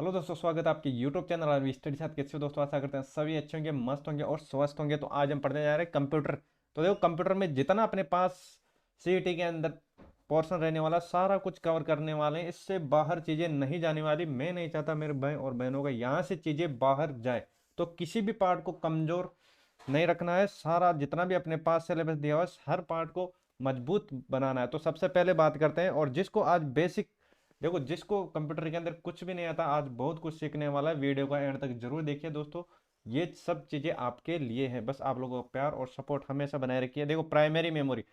Hello दोस्तों, स्वागत है आपके यूट्यूब चैनल और स्टडी साथ। कैसे हो दोस्तों? आशा करते हैं सभी अच्छे होंगे, मस्त होंगे और स्वस्थ होंगे। तो आज हम पढ़ने जा रहे हैं कंप्यूटर। तो देखो, कंप्यूटर में जितना अपने पास सीईटी के अंदर पोर्शन रहने वाला सारा कुछ कवर करने वाले हैं। इससे बाहर चीज़ें नहीं जाने वाली। मैं नहीं चाहता मेरे भाई और बहनों का यहाँ से चीज़ें बाहर जाए। तो किसी भी पार्ट को कमज़ोर नहीं रखना है। सारा जितना भी अपने पास सिलेबस दिया हुआ है, हर पार्ट को मजबूत बनाना है। तो सबसे पहले बात करते हैं। और जिसको आज बेसिक, देखो जिसको कंप्यूटर के अंदर कुछ भी नहीं आता, आज बहुत कुछ सीखने वाला है। वीडियो का एंड तक जरूर देखिए दोस्तों। ये सब चीज़ें आपके लिए हैं, बस आप लोगों का प्यार और सपोर्ट हमेशा बनाए रखिए। देखो, प्राइमरी मेमोरी,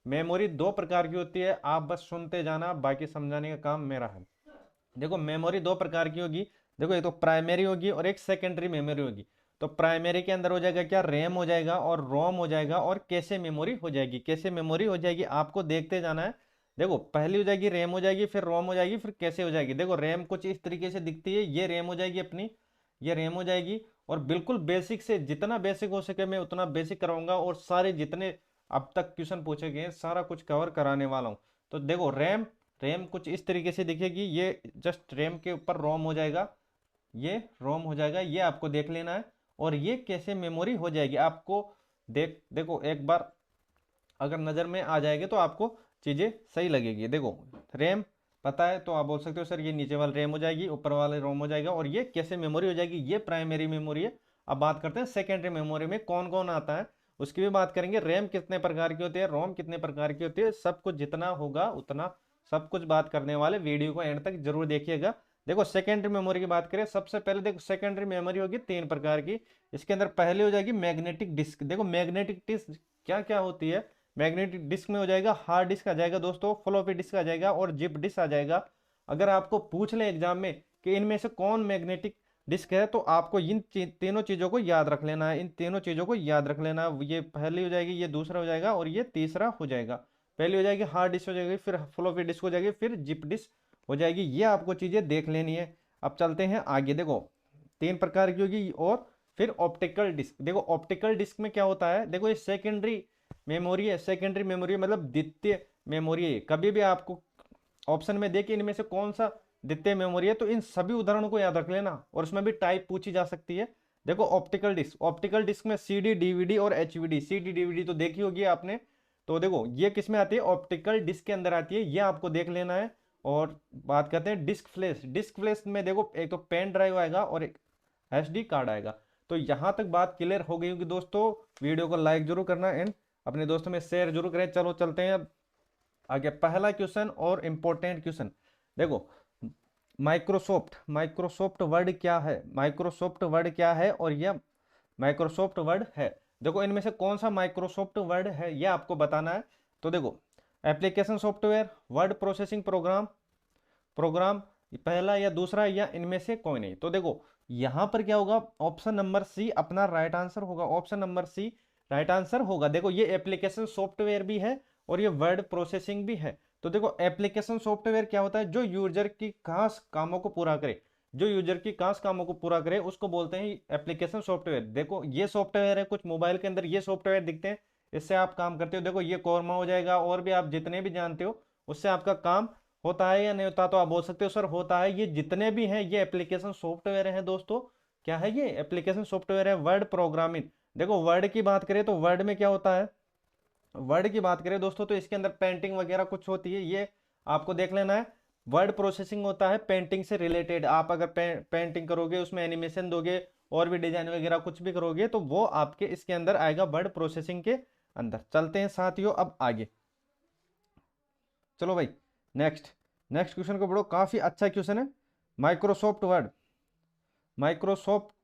मेमोरी दो प्रकार की होती है। आप बस सुनते जाना, बाकी समझाने का काम मेरा है। देखो, मेमोरी दो प्रकार की होगी। देखो, एक तो प्राइमरी होगी और एक सेकेंडरी मेमोरी होगी। तो प्राइमरी के अंदर हो जाएगा क्या, रैम हो जाएगा और रोम हो जाएगा और कैसे मेमोरी हो जाएगी। कैसे मेमोरी हो जाएगी आपको देखते जाना है। देखो, पहली हो जाएगी रैम हो जाएगी, फिर रोम हो जाएगी, फिर कैसे हो जाएगी। देखो, रैम कुछ इस तरीके से दिखती है। ये रैम हो जाएगी अपनी, ये रैम हो जाएगी। और बिल्कुल बेसिक से जितना बेसिक हो सके मैं उतना बेसिक कराऊंगा। और सारे जितने अब तक क्वेश्चन पूछे गए हैं सारा कुछ कवर कराने वाला हूँ। तो देखो, रैम रैम कुछ इस तरीके से दिखेगी। ये जस्ट रैम के ऊपर रोम हो जाएगा, ये रोम हो जाएगा, ये आपको देख लेना है। और ये कैसे मेमोरी हो जाएगी आपको देखो एक बार अगर नज़र में आ जाएगी तो आपको चीज़ें सही लगेगी। देखो, रैम पता है तो आप बोल सकते हो सर ये नीचे वाला रैम हो जाएगी, ऊपर वाले रोम हो जाएगा, और ये कैसे मेमोरी हो जाएगी, ये प्राइमरी मेमोरी है। अब बात करते हैं सेकेंडरी मेमोरी में कौन कौन आता है, उसकी भी बात करेंगे। रैम कितने प्रकार की होती है, रोम कितने प्रकार की होती है, सब कुछ जितना होगा उतना सब कुछ बात करने वाले। वीडियो को एंड तक जरूर देखिएगा। देखो, सेकेंडरी मेमोरी की बात करें, सबसे पहले देखो सेकेंडरी मेमोरी होगी तीन प्रकार की। इसके अंदर पहले हो जाएगी मैग्नेटिक डिस्क। देखो, मैग्नेटिक डिस्क क्या क्या होती है। मैग्नेटिक डिस्क में हो जाएगा हार्ड डिस्क आ जाएगा दोस्तों, फ्लॉपी डिस्क आ जाएगा और जिप डिस्क आ जाएगा। अगर आपको पूछ लें एग्जाम में कि इनमें से कौन मैग्नेटिक डिस्क है, तो आपको इन तीनों चीज़ों को याद रख लेना है। इन तीनों चीज़ों को याद रख लेना है। ये पहली हो जाएगी, ये दूसरा हो जाएगा और ये तीसरा हो जाएगा। पहली हो जाएगी हार्ड डिस्क हो जाएगी, फिर फ्लॉपी डिस्क हो जाएगी, फिर जिप डिस्क हो जाएगी। ये आपको चीज़ें देख लेनी है। अब चलते हैं आगे। देखो, तीन प्रकार की होगी। और फिर ऑप्टिकल डिस्क। देखो, ऑप्टिकल डिस्क में क्या होता है, देखो ये सेकेंडरी मेमोरी है। सेकेंडरी मेमोरी मतलब द्वितीय मेमोरी है। कभी भी आपको ऑप्शन में देखिए इनमें से कौन सा द्वितीय मेमोरी है, तो इन सभी उदाहरणों को याद रख लेना। और उसमें भी टाइप पूछी जा सकती है। देखो, ऑप्टिकल डिस्क, ऑप्टिकल डिस्क में सीडी डीवीडी और एचवीडी। सीडी डीवीडी तो देखी होगी आपने। तो देखो, ये किस में आती है, ऑप्टिकल डिस्क के अंदर आती है, ये आपको देख लेना है। और बात करते हैं डिस्क फ्लैश। डिस्क फ्लैश में देखो, एक तो पेन ड्राइव आएगा और एक एसडी कार्ड आएगा। तो यहां तक बात क्लियर हो गई होगी दोस्तों। वीडियो को लाइक जरूर करना एंड अपने दोस्तों में शेयर जरूर करें। चलो चलते हैं अब आगे। पहला क्वेश्चन और इंपॉर्टेंट क्वेश्चन। देखो, माइक्रोसॉफ्ट माइक्रोसॉफ्ट वर्ड क्या है, माइक्रोसॉफ्ट वर्ड क्या है और यह माइक्रोसॉफ्ट वर्ड है। देखो, इनमें से कौन सा माइक्रोसॉफ्ट वर्ड है ये आपको बताना है। तो देखो, application software, word processing program, program पहला या दूसरा या इनमें से कोई नहीं। तो देखो, यहां पर क्या होगा, ऑप्शन नंबर सी अपना राइट आंसर होगा। Option number C right answer होगा। देखो, ये एप्लीकेशन सॉफ्टवेयर भी है और ये वर्ड प्रोसेसिंग भी है। तो देखो, एप्लीकेशन सॉफ्टवेयर क्या होता है, जो यूजर की खास कामों को पूरा करे, जो यूजर की खास कामों को पूरा करे उसको बोलते हैं एप्लीकेशन सॉफ्टवेयर। देखो, ये सॉफ्टवेयर है, कुछ मोबाइल के अंदर ये सॉफ्टवेयर दिखते हैं, इससे आप काम करते हो। देखो, ये कोरमा हो जाएगा और भी आप जितने भी जानते हो उससे आपका काम होता है या नहीं होता। तो आप बोल सकते हो सर होता है। ये जितने भी हैं ये एप्लीकेशन सॉफ्टवेयर हैं दोस्तों। क्या है, ये एप्लीकेशन सॉफ्टवेयर है। वर्ड प्रोग्रामिंग, देखो वर्ड की बात करें तो वर्ड में क्या होता है, वर्ड की बात करें दोस्तों तो इसके अंदर पेंटिंग वगैरह कुछ होती है, ये आपको देख लेना है। वर्ड प्रोसेसिंग होता है पेंटिंग से रिलेटेड। आप अगर पेंटिंग करोगे, उसमें एनिमेशन दोगे और भी डिजाइन वगैरह कुछ भी करोगे, तो वो आपके इसके अंदर आएगा, वर्ड प्रोसेसिंग के अंदर। चलते हैं साथियों अब आगे। चलो भाई, नेक्स्ट नेक्स्ट क्वेश्चन को पढ़ो, काफी अच्छा क्वेश्चन है। माइक्रोसॉफ्ट वर्ड, माइक्रोसॉफ्ट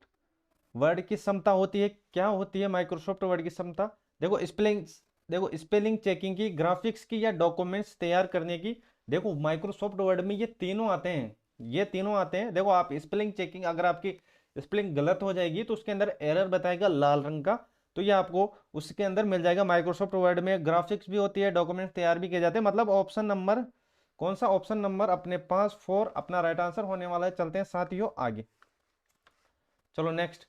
वर्ड की क्षमता होती है, क्या होती है माइक्रोसॉफ्ट वर्ड की क्षमता। देखो, स्पेलिंग, देखो स्पेलिंग चेकिंग की, ग्राफिक्स की या डॉक्यूमेंट्स तैयार करने की। देखो, माइक्रोसॉफ्ट वर्ड में ये तीनों आते हैं, ये तीनों आते हैं। देखो, आप स्पेलिंग चेकिंग, अगर आपकी स्पेलिंग गलत हो जाएगी तो उसके अंदर एरर बताएगा लाल रंग का, तो ये आपको उसके अंदर मिल जाएगा। माइक्रोसॉफ्ट वर्ड में ग्राफिक्स भी होती है, डॉक्यूमेंट्स तैयार भी किए जाते हैं। मतलब ऑप्शन नंबर कौन सा, ऑप्शन नंबर अपने पास 4 अपना राइट आंसर होने वाला है। चलते हैं साथियों आगे। चलो नेक्स्ट।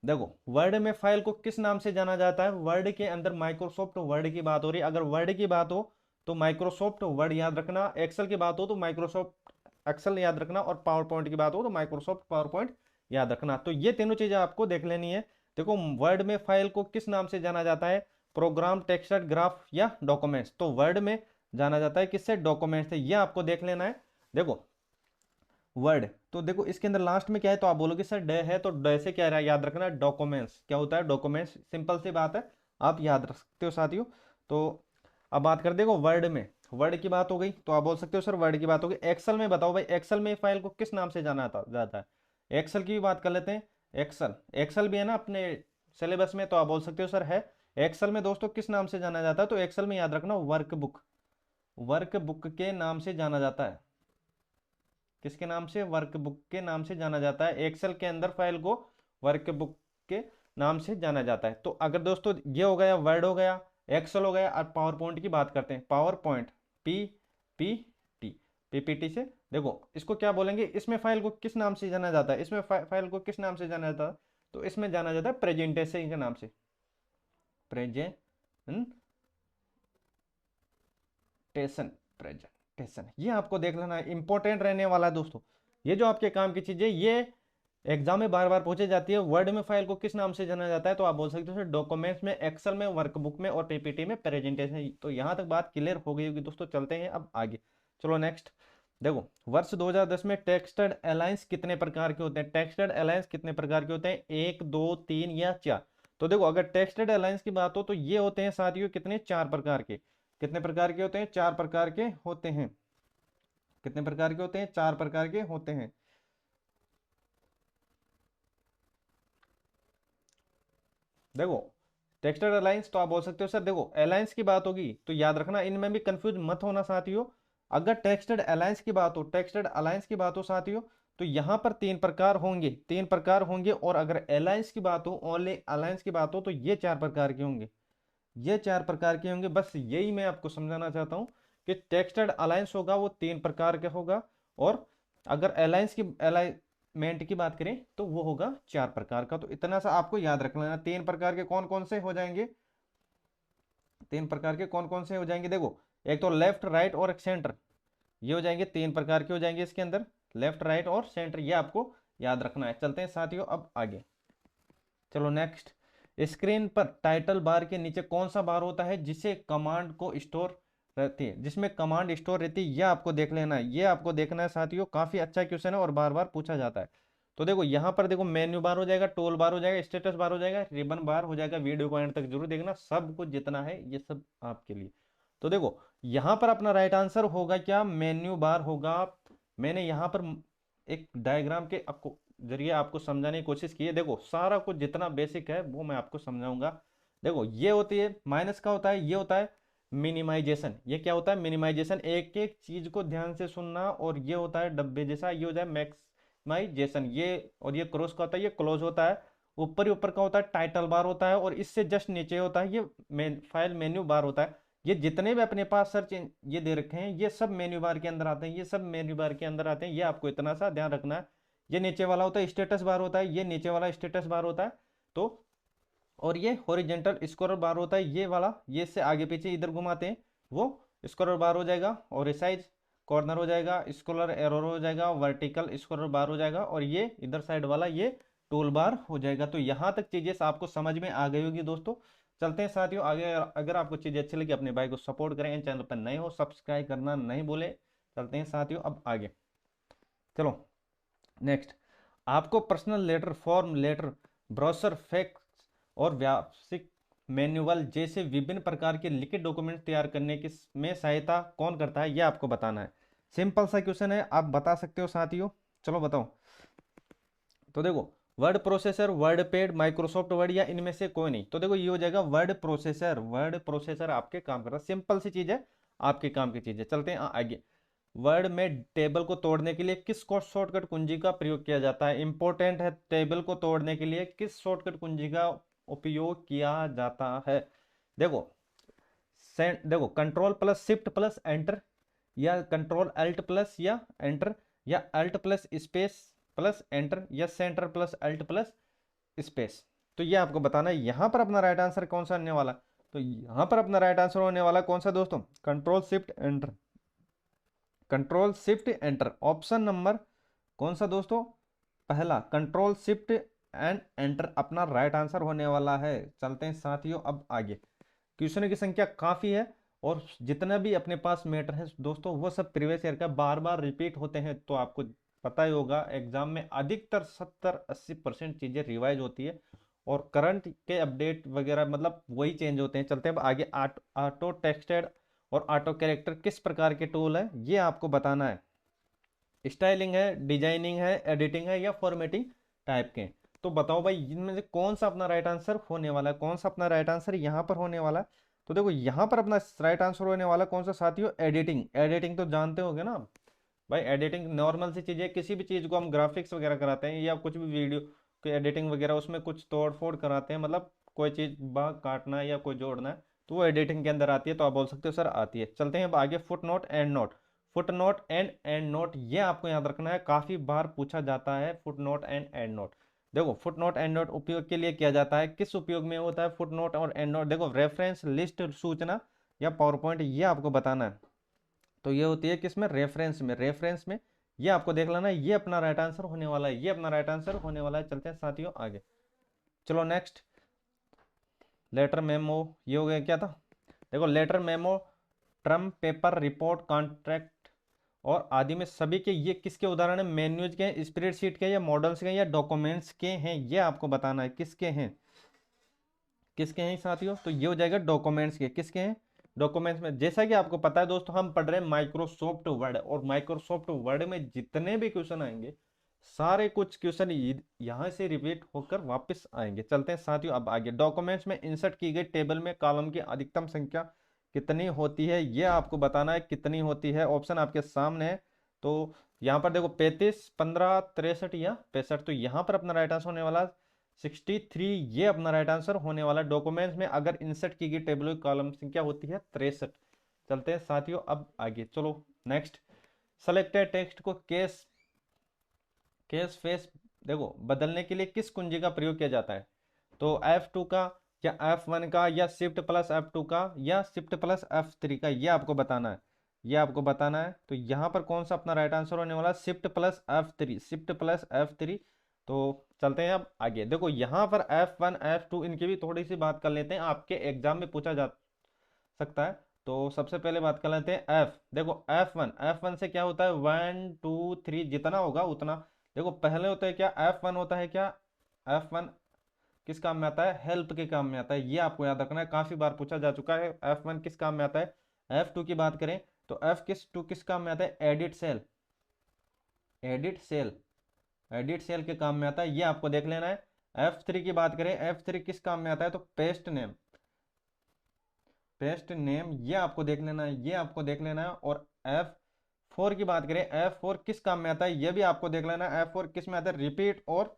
देखो, वर्ड में फाइल को किस नाम से जाना जाता है। वर्ड के अंदर माइक्रोसॉफ्ट वर्ड की बात हो रही है। अगर वर्ड की बात हो तो माइक्रोसॉफ्ट वर्ड याद रखना। एक्सेल की बात हो तो माइक्रोसॉफ्ट एक्सेल याद रखना, और पावर पॉइंट की बात हो तो माइक्रोसॉफ्ट पावर पॉइंट याद रखना। तो ये तीनों चीजें आपको देख लेनी है। देखो वर्ड में फाइल को किस नाम से जाना जाता है, प्रोग्राम, टेक्स्ट, ग्राफ या डॉक्यूमेंट्स। तो वर्ड में जाना जाता है किससे, डॉक्यूमेंट से, ये आपको देख लेना है। देखो वर्ड, तो देखो इसके अंदर लास्ट में क्या है, तो आप बोलोगे सर डे है, तो डे से क्या याद रखना, डॉक्यूमेंट्स। क्या होता है, डॉक्यूमेंट्स, सिंपल सी बात है, आप याद रख सकते हो साथियों। तो अब बात कर, देखो वर्ड में, वर्ड की बात हो गई, तो आप बोल सकते हो सर वर्ड की बात हो गई। एक्सेल में बताओ भाई, एक्सेल में फाइल को किस नाम से जाना जाता है, एक्सेल की भी बात कर लेते हैं। एक्सेल, एक्सेल भी है ना अपने सिलेबस में, तो आप बोल सकते हो सर है। एक्सेल में दोस्तों किस नाम से जाना जाता है, तो एक्सेल में याद रखना वर्कबुक, वर्कबुक के नाम से जाना जाता है। किसके नाम से, वर्कबुक के नाम से जाना जाता है। एक्सेल के अंदर फाइल को वर्कबुक के नाम से जाना जाता है। तो अगर दोस्तों ये हो गया, वर्ड हो गया, एक्सेल हो गया, और पावर पॉइंट की बात करते हैं, power point, P P T, PPT से, देखो इसको क्या बोलेंगे, इसमें फाइल को किस नाम से जाना जाता है, इसमें फाइल को किस नाम से जाना जाता है, तो इसमें जाना जाता है प्रेजेंटेशन के नाम से, प्रेजेंटेशन, प्रेजेंटेशन, ये आपको देख लेना है, इंपॉर्टेंट रहने वाला है दोस्तों। ये जो आपके काम की चीजें, ये एग्जाम में बार बार पूछे जाती है। वर्ड में फाइल को किस नाम से जाना जाता है, तो आप बोल सकते हो डॉक्यूमेंट्स में, एक्सेल में, वर्कबुक में, और पीपीटी में प्रेजेंटेशन। तो यहां तक बात क्लियर हो गई होगी दोस्तों। चलते हैं अब आगे, चलो नेक्स्ट। देखो वर्ष 2010 में टेक्सटेड अलायंस कितने प्रकार के होते हैं, टेक्सटेड अलायंस कितने प्रकार के होते हैं, 1 2 3 या 4। तो देखो अगर टेक्सटेड अलायंस की बात हो तो ये होते हैं साथियों कितने, 4 प्रकार के। कितने प्रकार के होते हैं, 4 प्रकार के होते हैं। कितने प्रकार के होते हैं, 4 प्रकार के होते हैं। देखो टेक्सटाइल अलायंस, तो आप बोल सकते हो सर, देखो अलायंस की बात होगी तो याद रखना, इनमें भी कंफ्यूज मत होना साथियों। अगर टेक्सटाइल अलायंस की बात हो, टेक्सटाइल अलायंस की बात हो साथियों, तो यहां पर 3 प्रकार होंगे, 3 प्रकार होंगे। और अगर अलायंस की बात हो, ओनली अलायंस की बात हो, तो ये 4 प्रकार के होंगे, ये 4 प्रकार के होंगे। बस यही मैं आपको समझाना चाहता हूँ कि टेक्सटाइल अलायंस होगा वो 3 प्रकार का होगा, और अगर अलायंस की, अलाइनमेंट की बात करें तो वो होगा 4 प्रकार का। तो इतना सा आपको याद रख लेना, 3 प्रकार के कौन कौन से हो जाएंगे, 3 प्रकार के कौन कौन से हो जाएंगे। देखो एक तो लेफ्ट, राइट और एक सेंटर, ये हो जाएंगे, 3 प्रकार के हो जाएंगे इसके अंदर, लेफ्ट, राइट और सेंटर, ये आपको याद रखना है। चलते हैं साथियों अब आगे, चलो नेक्स्ट। स्क्रीन पर टाइटल बार के नीचे कौन सा बार होता है जिसे कमांड को स्टोर रहती है, जिसमें कमांड स्टोर रहती है, ये आपको देख लेना है, ये आपको देखना है साथियों। काफी अच्छा क्वेश्चन है और बार बार पूछा जाता है। तो देखो यहाँ पर देखो मेन्यू बार हो जाएगा, टूल बार हो जाएगा, स्टेटस बार हो जाएगा, रिबन बार हो जाएगा। वीडियो को एंड तक जरूर देखना, सब कुछ जितना है ये सब आपके लिए। तो देखो यहाँ पर अपना राइट आंसर होगा क्या, मेन्यू बार होगा। मैंने यहाँ पर एक डायग्राम के आपको जरिए आपको समझाने की कोशिश की है। देखो सारा कुछ जितना बेसिक है वो मैं आपको समझाऊंगा। देखो ये होती है माइनस का होता है, ये होता है मिनिमाइजेशन। ये क्या होता है, मिनिमाइजेशन, एक एक चीज को ध्यान से सुनना। और ये होता है डब्बे जैसा, ये होता है मैक्सिमाइजेशन। ये और ये क्रॉस का होता है, ये क्लोज होता है। ऊपर ही ऊपर का होता है टाइटल बार होता है, और इससे जस्ट नीचे होता है ये फाइल मेन्यू बार होता है। ये जितने भी अपने पास सर्च ये दे रखे हैं, ये सब मेन्यू बार के अंदर आते हैं, ये सब मेन्यू बार के अंदर आते हैं। ये आपको इतना सा ध्यान रखना है। ये नीचे वाला होता है स्टेटस बार होता है, ये नीचे वाला स्टेटस बार होता है। तो और ये हॉरिजेंटल स्क्रॉलर बार होता है, ये वाला, ये से आगे पीछे इधर घुमाते हैं वो स्क्रॉलर बार हो जाएगा। और रिसाइज कॉर्नर हो जाएगा, स्क्रॉलर एरो हो जाएगा, वर्टिकल स्क्रॉलर बार हो जाएगा, और ये इधर साइड वाला ये टूल बार हो जाएगा। तो यहाँ तक चीजें आपको समझ में आ गई होगी दोस्तों। चलते हैं साथियों आगे। अगर आपको चीजें अच्छी लगी अपने भाई को सपोर्ट करें, चैनल पर नए हो सब्सक्राइब करना नहीं भूले। चलते हैं साथियों अब आगे, चलो नेक्स्ट। आपको personal letter, form letter, brochure, fax और व्यावसायिक मैनुअल जैसे विभिन्न प्रकार के लिखित डॉक्यूमेंट तैयार करने की में सहायता कौन करता है, यह आपको बताना है। सिंपल सा क्वेश्चन है, आप बता सकते हो साथियों, चलो बताओ। तो देखो word processor, word pad, Microsoft word, या इनमें से कोई नहीं। तो देखो ये हो जाएगा वर्ड प्रोसेसर, वर्ड प्रोसेसर आपके काम करता है। सिंपल सी चीज है, आपके काम की चीज है। चलते हैं आगे। वर्ड में टेबल को तोड़ने के लिए किस शॉर्टकट कुंजी का प्रयोग किया जाता है, इंपॉर्टेंट है। टेबल को तोड़ने के लिए किस शॉर्टकट कुंजी का उपयोग किया जाता है। देखो देखो control plus shift plus enter, या कंट्रोल अल्ट प्लस या एंटर, या alt plus space plus enter, या centre plus alt plus space. तो ये आपको बताना है। यहां पर अपना राइट आंसर कौन सा आने वाला, तो यहां पर अपना राइट आंसर होने वाला कौन सा दोस्तों, control shift enter. Control shift enter, option number कौन सा दोस्तों, पहला कंट्रोल शिफ्ट एंड एंटर अपना राइट आंसर होने वाला है। चलते हैं साथियों अब आगे। क्वेश्चन की संख्या काफी है और जितना भी अपने पास मैटर है दोस्तों वो सब प्रीवियस ईयर का बार बार रिपीट होते हैं, तो आपको पता ही होगा एग्जाम में अधिकतर 70-80% चीजें रिवाइज होती है और करंट के अपडेट वगैरह मतलब वही चेंज होते हैं। चलते हैं अब आगे। ऑटो टेक्सटेड और ऑटो कैरेक्टर किस प्रकार के टूल है ये आपको बताना है। स्टाइलिंग है, डिजाइनिंग है, एडिटिंग है या फॉर्मेटिंग टाइप के। तो बताओ भाई इनमें से कौन सा अपना राइट आंसर होने वाला है, कौन सा अपना राइट आंसर यहाँ पर होने वाला है। तो देखो यहाँ पर अपना राइट आंसर होने वाला कौन सा साथियों, एडिटिंग। एडिटिंग तो जानते होगे ना भाई, एडिटिंग नॉर्मल सी चीज़ है, किसी भी चीज़ को हम ग्राफिक्स वगैरह कराते हैं या कुछ भी वीडियो की एडिटिंग वगैरह उसमें कुछ तोड़ फोड़ कराते हैं, मतलब कोई चीज़ भाग काटना है या कोई जोड़ना है तो वो एडिटिंग के अंदर आती है। तो आप बोल सकते हो सर आती है। चलते हैं अब आगे। Foot note and note, foot note and and note ये आपको याद रखना है, काफ़ी बार पूछा जाता है foot note and and note. देखो फुट नोट एंड नोट उपयोग के लिए किया जाता है, किस उपयोग में होता है फुट नोट और एंड नोट, देखो रेफरेंस लिस्ट सूचना या पावर पॉइंट ये आपको बताना है। तो ये होती है किसमें, रेफरेंस में। रेफरेंस में ये आपको देख लेना है, ये अपना राइट आंसर होने वाला है, ये अपना राइट आंसर होने वाला है। चलते हैं साथियों आगे। चलो नेक्स्ट, लेटर मेमो ये हो गया क्या था, देखो letter memo, term paper report contract और आदि में सभी के ये किसके उदाहरण है, मेन्यूज के हैं, स्प्रेडशीट के या मॉडल्स के या डॉक्यूमेंट्स के हैं, ये आपको बताना है किसके हैं, किसके हैं साथियों। तो ये हो जाएगा डॉक्यूमेंट्स के, किसके हैं डॉक्यूमेंट्स में। जैसा कि आपको पता है दोस्तों हम पढ़ रहे हैं माइक्रोसॉफ्ट वर्ड और माइक्रोसॉफ्ट वर्ड में जितने भी क्वेश्चन आएंगे सारे कुछ क्वेश्चन यहाँ से रिपीट होकर वापस आएंगे। चलते हैं साथियों अब आगे। डॉक्यूमेंट्स में इंसर्ट की गई टेबल में कॉलम की अधिकतम संख्या कितनी होती है ये आपको बताना है, कितनी होती है। ऑप्शन आपके सामने है। तो यहाँ पर देखो 35, 15, 63 या 65। तो यहाँ पर अपना राइट आंसर होने वाला 63, ये अपना राइट आंसर होने वाला। डॉक्यूमेंट्स में अगर इंसर्ट की गई टेबल की कॉलम संख्या होती है 63। चलते हैं साथियों अब आगे। चलो नेक्स्ट, सेलेक्टेड टेक्स्ट को केस केस फेस देखो बदलने के लिए किस कुंजी का प्रयोग किया जाता है। तो F2 का या F1 का या शिफ्ट प्लस F2 का या शिफ्ट प्लस F3 का, ये आपको बताना है, ये आपको बताना है। तो यहाँ पर कौन सा अपना राइट आंसर होने वाला, shift plus F3, shift plus F3। तो चलते हैं अब आगे। देखो यहाँ पर F1 F2 इनकी भी थोड़ी सी बात कर लेते हैं, आपके एग्जाम में पूछा जा सकता है। तो सबसे पहले बात कर लेते हैं F। देखो F1 से क्या होता है, 1 2 3 जितना होगा उतना। देखो पहले होता है क्या, F1 होता है क्या, F1 किस काम में आता है, हेल्प के काम में आता है, ये आपको याद रखना है, काफी बार पूछा जा चुका है। F1 किस काम में आता है। F2 की बात करें तो F2 किस काम में आता है, edit cell, edit cell, edit cell के काम में आता है, ये आपको देख लेना है। F3 की बात करें, F3 किस काम में आता है, तो पेस्ट नेम, पेस्ट नेम ये आपको देख लेना है, ये आपको देख लेना है। और F4 की बात करें, F4 किस काम में आता है, ये भी आपको देख लेना है। F4 किस में आता है, रिपीट, और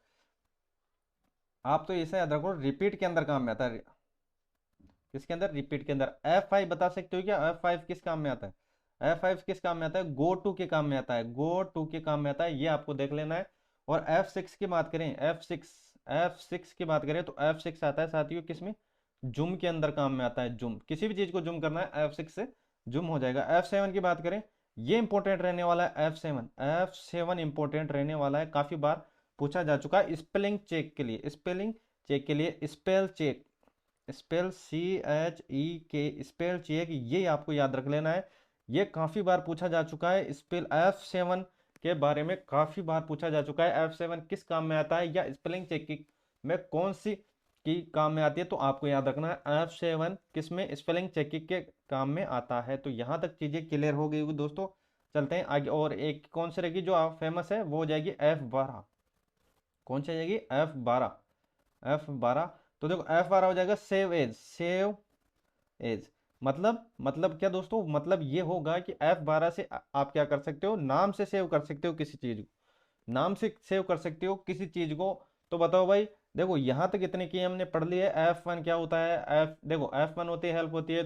आप तो ऐसा याद रखो रिपीट के अंदर काम में आता है, किसके अंदर, रिपीट के अंदर। F5 बता सकते हो क्या, F5 किस काम में आता है, F5 किस काम में आता है, गो टू के काम में आता है, गो टू के काम में आता है, ये आपको देख लेना है। और F6 की बात करें, F6 की बात करें तो F6 आता है साथियों किसमें, जूम के अंदर काम में आता है। जूम, किसी भी चीज को जूम करना है F6 से जूम हो जाएगा। F7 की बात करें, ये इंपॉर्टेंट रहने वाला है। F7 इंपॉर्टेंट रहने वाला है, काफी बार पूछा जा चुका है स्पेलिंग चेक के लिए, स्पेलिंग चेक के लिए, spell check, spell CHEK, spell check, ये आपको याद रख लेना है। ये काफी बार पूछा जा चुका है, स्पेल F7 के बारे में काफी बार पूछा जा चुका है। F7 किस काम में आता है या स्पेलिंग चेक में कौन सी की काम में आती है, तो आपको याद रखना है F7 किस में, स्पेलिंग चेकिंग के काम में आता है। तो यहाँ तक चीजें क्लियर हो गई होगी दोस्तों। चलते हैं आगे। और एक कौन सी रहेगी जो फेमस है, वो हो जाएगी F12। कौन सी आ जाएगी, F12, F12। तो देखो F12 हो जाएगा सेव एज, सेव एज मतलब क्या दोस्तों, मतलब ये होगा कि F12 से आप क्या कर सकते हो, नाम से सेव कर सकते हो किसी चीज को, नाम से सेव कर सकते हो किसी चीज को। तो बताओ भाई, देखो यहाँ तक इतने की हमने पढ़ ली है। F1 क्या होता है, देखो F1 होती है हेल्प होती है,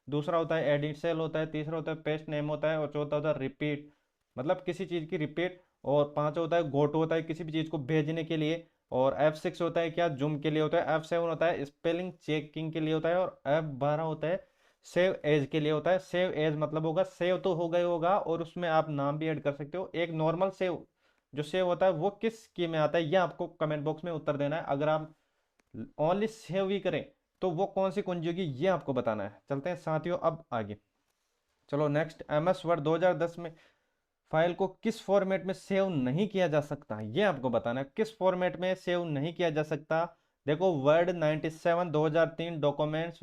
दूसरा होता है एडिट सेल होता है, तीसरा होता है पेस्ट नेम होता है, और चौथा होता है रिपीट, मतलब किसी चीज की रिपीट, और पांचवा होता है गोटो होता है किसी भी चीज को भेजने के लिए, और F6 होता है क्या, जूम के लिए होता है, F7 होता है स्पेलिंग चेकिंग के लिए होता है, और F12 होता है सेव एज के लिए होता है। सेव एज मतलब होगा सेव तो हो गया होगा और उसमें आप नाम भी ऐड कर सकते हो। एक नॉर्मल सेव जो सेव होता है वो किस की में आता है, ये आपको कमेंट बॉक्स में उत्तर देना है। अगर आप ओनली सेव ही करें तो वो कौन सी कुंजी होगी, ये आपको बताना है। चलते हैं साथियों अब आगे। चलो नेक्स्ट, एम एस वर्ड 2010 में फाइल को किस फॉर्मेट में सेव नहीं किया जा सकता, ये आपको बताना है। किस फॉर्मेट में सेव नहीं किया जा सकता। देखो वर्ड 97 2003 डॉक्यूमेंट्स,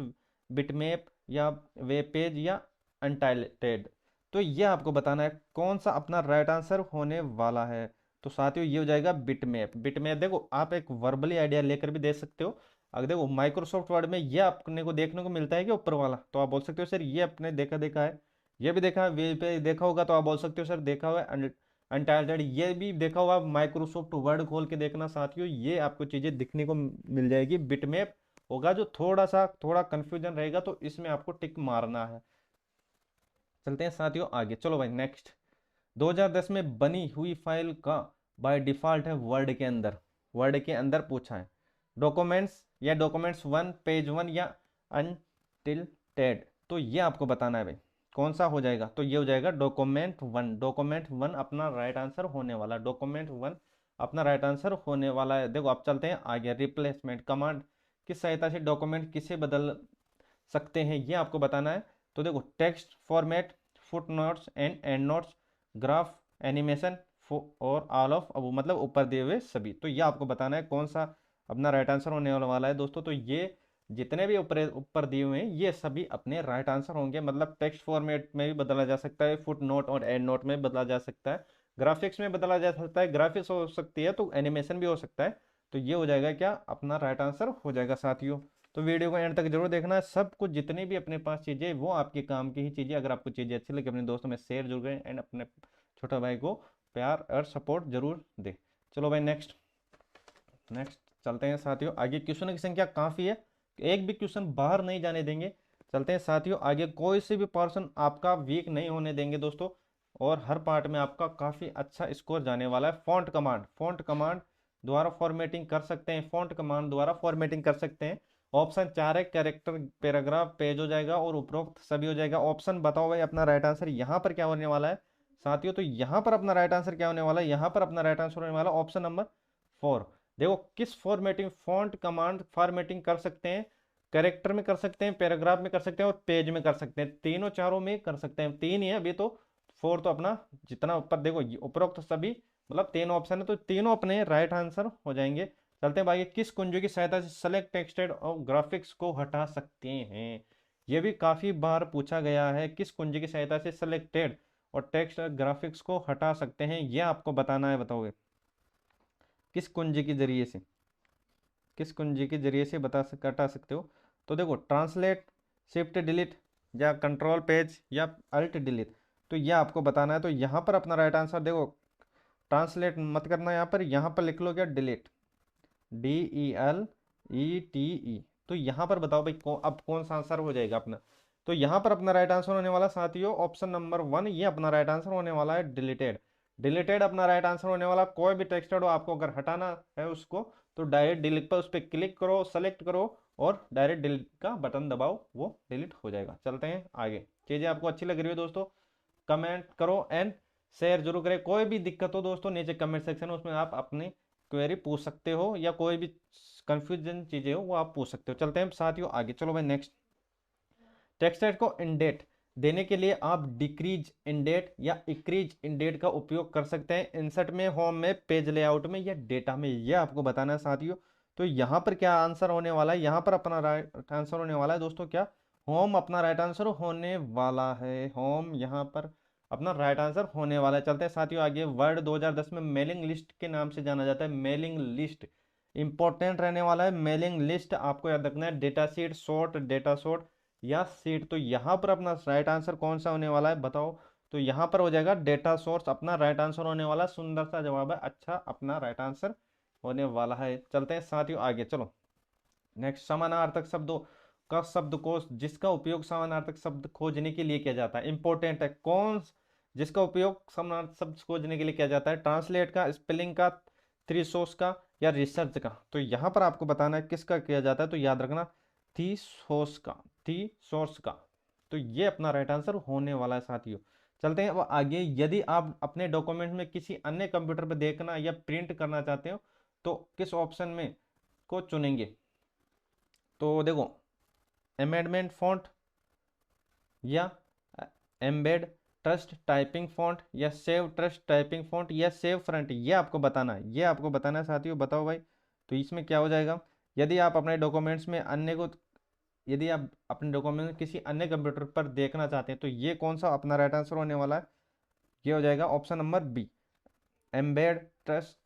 बिटमेप या वेब पेज या अनटाइटेड। तो ये आपको बताना है कौन सा अपना राइट आंसर होने वाला है। तो साथियों ये हो जाएगा बिटमेप। बिटमेप देखो आप एक वर्बली आइडिया लेकर भी दे सकते हो। अगर देखो माइक्रोसॉफ्ट वर्ड में ये आपने को देखने को मिलता है कि ऊपर वाला, तो आप बोल सकते हो सर ये अपने देखा देखा है। ये भी देखा है, वे पे देखा होगा तो आप बोल सकते हो सर देखा हुआ है। अनटाइटल्ड ये भी देखा हुआ, माइक्रोसॉफ्ट वर्ड खोल के देखना साथियों, ये आपको चीजें दिखने को मिल जाएगी। बिटमैप होगा जो थोड़ा कंफ्यूजन रहेगा, तो इसमें आपको टिक मारना है। चलते हैं साथियों आगे। चलो भाई नेक्स्ट, 2010 में बनी हुई फाइल का बाय डिफॉल्ट है वर्ड के अंदर। वर्ड के अंदर पूछा है डॉक्यूमेंट्स या डॉक्यूमेंट्स वन, पेज वन या अनटिल्टेड। तो ये आपको बताना है भाई कौन सा हो जाएगा। तो ये हो जाएगा डॉक्यूमेंट वन। डॉक्यूमेंट वन अपना राइट आंसर होने वाला, डॉक्यूमेंट वन अपना राइट आंसर होने वाला है। देखो आप चलते हैं आगे। रिप्लेसमेंट कमांड किस सहायता से डॉक्यूमेंट किसे बदल सकते हैं, ये आपको बताना है। तो देखो text format, foot notes and notes, graph, animation और ऑल ऑफ अब मतलब ऊपर दिए हुए सभी। तो ये आपको बताना है कौन सा अपना राइट आंसर होने वाला है दोस्तों। तो ये जितने भी ऊपर ऊपर दिए हुए हैं ये सभी अपने राइट आंसर होंगे। मतलब टेक्स्ट फॉर्मेट में भी बदला जा सकता है, फुट नोट और एंड नोट में बदला जा सकता है, ग्राफिक्स में बदला जा सकता है, ग्राफिक्स हो सकती है तो एनिमेशन भी हो सकता है। तो ये हो जाएगा क्या अपना राइट आंसर हो जाएगा साथियों। तो वीडियो को एंड तक जरूर देखना है। सब कुछ जितनी भी अपने पास चीज़ें वो आपके काम की ही चीज़ें। अगर आपको चीज़ें अच्छी लगी अपने दोस्तों में शेयर जरूर करें एंड अपने छोटा भाई को प्यार और सपोर्ट जरूर दे। चलो भाई नेक्स्ट नेक्स्ट चलते हैं साथियों आगे। क्वेश्चन की संख्या काफ़ी है, एक भी क्वेश्चन बाहर नहीं जाने देंगे। चलते हैं साथियों आगे। कोई से भी पर्सन आपका वीक नहीं होने देंगे दोस्तों, और हर पार्ट में आपका काफ़ी अच्छा स्कोर जाने वाला है। फॉन्ट कमांड, फॉन्ट कमांड द्वारा फॉर्मेटिंग कर सकते हैं, फॉन्ट कमांड द्वारा फॉर्मेटिंग कर सकते हैं। ऑप्शन 4 है, कैरेक्टर, पैराग्राफ, पेज हो जाएगा और उपरोक्त सभी हो जाएगा। ऑप्शन बताओ भाई अपना राइट आंसर यहाँ पर क्या होने वाला है साथियों। तो यहाँ पर अपना राइट आंसर क्या होने वाला है, यहाँ पर अपना राइट आंसर होने वाला ऑप्शन नंबर 4। देखो किस फॉर्मेटिंग, फॉन्ट कमांड फॉर्मेटिंग कर सकते हैं, कैरेक्टर में कर सकते हैं, पैराग्राफ में कर सकते हैं और पेज में कर सकते हैं। तीनों चारों में कर सकते हैं, तीन ही है अभी तो। फोर तो अपना जितना ऊपर देखो उपरोक्त सभी मतलब तीन ऑप्शन है, तो तीनों अपने राइट आंसर हो जाएंगे। चलते हैं भाई, किस कुंजी की सहायता से सेलेक्ट टेक्सटेड और ग्राफिक्स को हटा सकते हैं। ये भी काफी बार पूछा गया है, किस कुंजी की सहायता से सेलेक्टेड और टेक्स्ट ग्राफिक्स को हटा सकते हैं, ये आपको बताना है। बताओगे किस कुंजी के जरिए से, किस कुंजी के जरिए से हटा सकते हो। तो देखो ट्रांसलेट, शिफ्ट डिलीट या कंट्रोल पेज या अल्ट डिलीट। तो ये आपको बताना है। तो यहाँ पर अपना राइट आंसर देखो, ट्रांसलेट मत करना, यहाँ पर लिख लो क्या डिलीट, DELETE। तो यहाँ पर बताओ भाई अब कौन सा आंसर हो जाएगा अपना। तो यहाँ पर अपना राइट आंसर होने वाला साथियों ऑप्शन नंबर 1, ये अपना राइट आंसर होने वाला है डिलीटेड। डिलीटेड अपना राइट आंसर होने वाला। कोई भी टेक्सटेड हो आपको अगर हटाना है उसको, तो डायरेक्ट डिलीट पर उस पर क्लिक करो, सेलेक्ट करो और डायरेक्ट डिलीट का बटन दबाओ, वो डिलीट हो जाएगा। चलते हैं आगे। चीज़ें आपको अच्छी लग रही हो दोस्तों, कमेंट करो एंड शेयर जरूर करें। कोई भी दिक्कत हो दोस्तों नीचे कमेंट सेक्शन है, उसमें आप अपनी क्वेरी पूछ सकते हो या कोई भी कंफ्यूजन चीजें हो वो आप पूछ सकते हो। चलते हैं साथियों आगे। चलो भाई नेक्स्ट, टेक्स्ट को इंडेट देने के लिए आप डिक्रीज इंडेट या इंक्रीज इंडेट का उपयोग कर सकते हैं। इंसर्ट में, होम में, पेज लेआउट में या डेटा में, ये आपको बताना है साथियों। तो यहाँ पर क्या आंसर होने वाला है, यहाँ पर अपना राइट आंसर होने वाला है दोस्तों क्या, होम अपना राइट आंसर होने वाला है। होम यहाँ पर अपना राइट आंसर होने वाला है। चलते हैं साथियों आगे। वर्ड 2010 में मेलिंग लिस्ट के नाम से जाना जाता है। मेलिंग लिस्ट इंपॉर्टेंट रहने वाला है। मेलिंग लिस्ट आपको याद रखना है, data sheet, short, data short या सीट। तो यहाँ पर अपना राइट आंसर कौन सा होने वाला है बताओ। तो यहाँ पर हो जाएगा डेटा सोर्स अपना राइट आंसर होने वाला। सुंदर सा जवाब है, अच्छा अपना राइट आंसर होने वाला है। चलते हैं साथियों आगे। चलो नेक्स्ट, समानार्थक शब्दों का शब्दकोश जिसका उपयोग समानार्थक शब्द खोजने के लिए किया जाता है। इंपॉर्टेंट है, कौन जिसका उपयोग समानार्थक शब्द खोजने के लिए किया जाता है। ट्रांसलेट का, स्पेलिंग का, थ्रीसोर्स का या रिसर्च का। तो यहाँ पर आपको बताना है किसका किया जाता है। तो याद रखना थीसोर्स का, थीसोर्स का। तो ये अपना राइट आंसर होने वाला है साथियों। चलते हैं अब आगे। यदि आप अपने डॉक्यूमेंट में किसी अन्य कंप्यूटर पर देखना या प्रिंट करना चाहते हो तो किस ऑप्शन में को चुनेंगे? तो देखो, एमेंडमेंट फॉन्ट या एम्बेड ट्रस्ट टाइपिंग फॉन्ट या सेव ट्रस्ट टाइपिंग फॉन्ट या सेव फ्रंट, ये आपको बताना है, ये आपको बताना है साथियों। बताओ भाई, तो इसमें क्या हो जाएगा? यदि आप अपने डॉक्यूमेंट्स में अन्य को यदि आप अपने डॉक्यूमेंट किसी अन्य कंप्यूटर पर देखना चाहते हैं तो ये कौन सा अपना राइट आंसर होने वाला है? ये हो जाएगा option number B, embed trust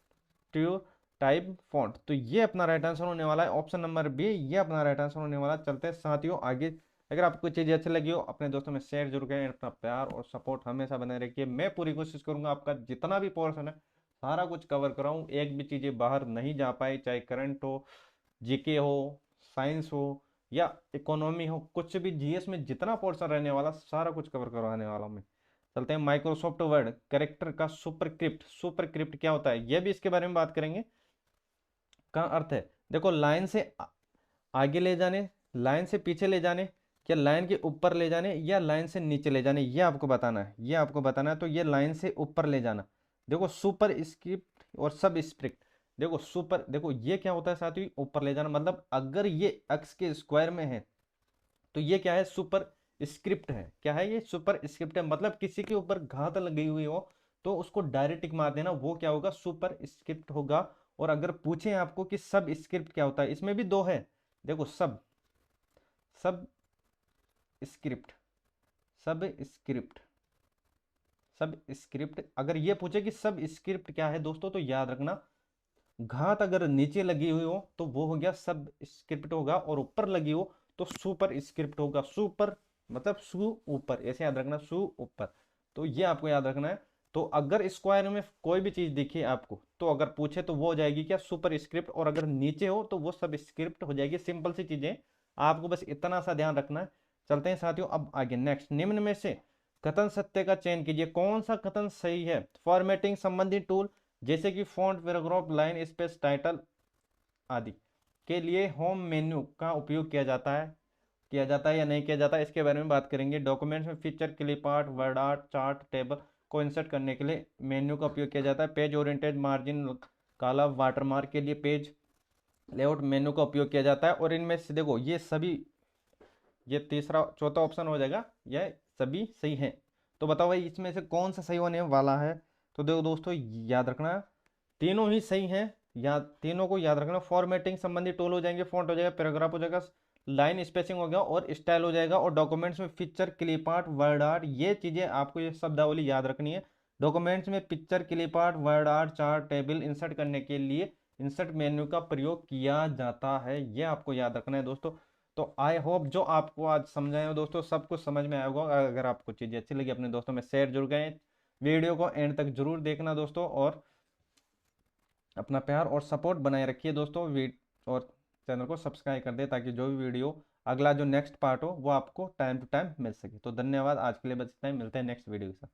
true type font. तो ये अपना राइट आंसर होने वाला है ऑप्शन नंबर बी, ये अपना राइट आंसर होने वाला है। चलते हैं साथियों आगे। अगर आपको चीज़ें अच्छी लगी हो अपने दोस्तों में शेयर जरूर करें, अपना प्यार और सपोर्ट हमेशा बनाए रखिए। मैं पूरी कोशिश करूंगा आपका जितना भी पोर्शन है सारा कुछ कवर कराऊं, एक भी चीज़ें बाहर नहीं जा पाई, चाहे करंट हो, जीके हो, साइंस हो या इकोनॉमी हो, कुछ भी जीएस में जितना पोर्शन रहने वाला सारा कुछ कवर करवाने वाला हूं मैं। चलते हैं माइक्रोसॉफ्ट वर्ड कैरेक्टर का सुपरस्क्रिप्ट, सुपरस्क्रिप्ट क्या होता है ये भी इसके बारे में बात करेंगे। का अर्थ है, देखो, लाइन से आगे ले जाने, लाइन से पीछे ले जाने, या लाइन के ऊपर ले जाने या लाइन से नीचे ले जाने, ये आपको बताना है, ये आपको बताना है। तो ये लाइन से ऊपर ले जाना। देखो सुपर स्क्रिप्ट और सब स्क्रिप्ट, देखो सुपर, देखो ये क्या होता है साथियों, ऊपर ले जाना, मतलब अगर ये एक्स के स्क्वायर में है तो ये क्या है, सुपर स्क्रिप्ट है। क्या है ये? सुपर स्क्रिप्ट है, मतलब किसी के ऊपर घात लगी हुई हो तो उसको डायरेक्ट टिक मार देना, वो क्या होगा, सुपर स्क्रिप्ट होगा। और अगर पूछे आपको कि सब स्क्रिप्ट क्या होता है, इसमें भी दो है, देखो, सब सब स्क्रिप्ट, सब स्क्रिप्ट, सब स्क्रिप्ट। अगर ये पूछे कि सब स्क्रिप्ट क्या है दोस्तों, तो याद रखना, घात अगर नीचे लगी हुई हो तो वो हो गया सब स्क्रिप्ट होगा, और ऊपर लगी हो तो सुपर स्क्रिप्ट होगा। सुपर मतलब सु ऊपर, ऐसे याद रखना, सु ऊपर। तो ये आपको याद रखना है। तो अगर स्क्वायर में कोई भी चीज दिखे आपको तो अगर पूछे तो वो हो जाएगी क्या, सुपर स्क्रिप्ट, और अगर नीचे हो तो वो सब स्क्रिप्ट हो जाएगी। सिंपल सी चीजें, आपको बस इतना सा ध्यान रखना है। चलते हैं साथियों अब आगे। नेक्स्ट, निम्न में से कथन सत्य का चयन कीजिए। कौन सा कथन सही है? फॉर्मेटिंग संबंधी टूल जैसे कि font, paragraph, line space, title आदि के लिए होम मेन्यू का उपयोग किया जाता है या नहीं किया जाता है, इसके बारे में बात करेंगे। डॉक्यूमेंट्स में feature, clip art, word art, chart, table को इंसर्ट करने के लिए मेन्यू का उपयोग किया जाता है। पेज ओरिएंटेड, मार्जिन, काला, वाटरमार्क के लिए पेज लेआउट मेन्यू का उपयोग किया जाता है। और इनमें से देखो ये सभी, ये तीसरा चौथा ऑप्शन हो जाएगा, यह सभी सही है। तो बताओ भाई इसमें से कौन सा सही होने वाला है? तो देखो दोस्तों, याद रखना, तीनों ही सही हैं, या तीनों को याद रखना। फॉर्मेटिंग संबंधी टूल हो जाएंगे, फॉन्ट हो जाएगा, पैराग्राफ हो जाएगा, लाइन स्पेसिंग हो गया और स्टाइल हो जाएगा। और डॉक्यूमेंट्स में picture, clip art, word art, ये चीजें आपको ये शब्दावली याद रखनी है। डॉक्यूमेंट्स में picture, clip art, word art, chart, table insert करने के लिए इंसर्ट मेन्यू का प्रयोग किया जाता है, ये आपको याद रखना है दोस्तों। तो आई होप जो आपको आज समझाए हो दोस्तों सब कुछ समझ में आया होगा। अगर आपको चीज़ें अच्छी लगी अपने दोस्तों में शेयर जरूर करें, वीडियो को एंड तक जरूर देखना दोस्तों, और अपना प्यार और सपोर्ट बनाए रखिए दोस्तों। और चैनल को सब्सक्राइब कर दे ताकि जो भी वीडियो अगला जो नेक्स्ट पार्ट हो वो आपको टाइम टू टाइम मिल सके। तो धन्यवाद, आज के लिए बस इतना ही, मिलते हैं नेक्स्ट वीडियो के साथ।